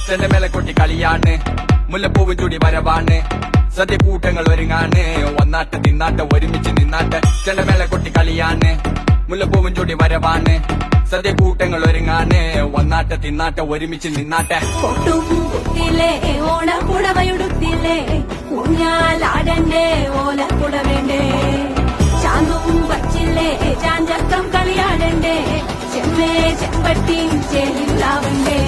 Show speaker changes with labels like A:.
A: ചെണ്ടമേലെ കൊട്ടി കളിയാണ്, മുല്ലപ്പൂവ് ചൂടി വരവാണ്, സദ്യ കൂട്ടങ്ങൾ ഒരുങ്ങാണ്, ഒന്നാട്ട് തിന്നാട്ട് ഒരുമിച്ച് നിന്നാട്ട്. ചെണ്ടമേലെ കൊട്ടി കളിയാണ്, മുല്ലപ്പൂവും ചൂടി വരവാണ്, സദ്യ കൂട്ടങ്ങൾ ഒരുങ്ങാണ്, ഒന്നാട്ട് തിന്നാട്ട് ഒരുമിച്ച് നിന്നാട്ടെ.
B: ഓണപ്പുടവയുടുത്തില്ലേ ഊഞ്ഞാലാടണ്ടേ ഓലപ്പുടവേണ്ടേ ചാന്തും വച്ചില്ലേ ചാഞ്ചക്കം കളിയാടണ്ടേ ചെമ്മേ ചെമ്പട്ടി ചേലില്ലാവണ്ടേ.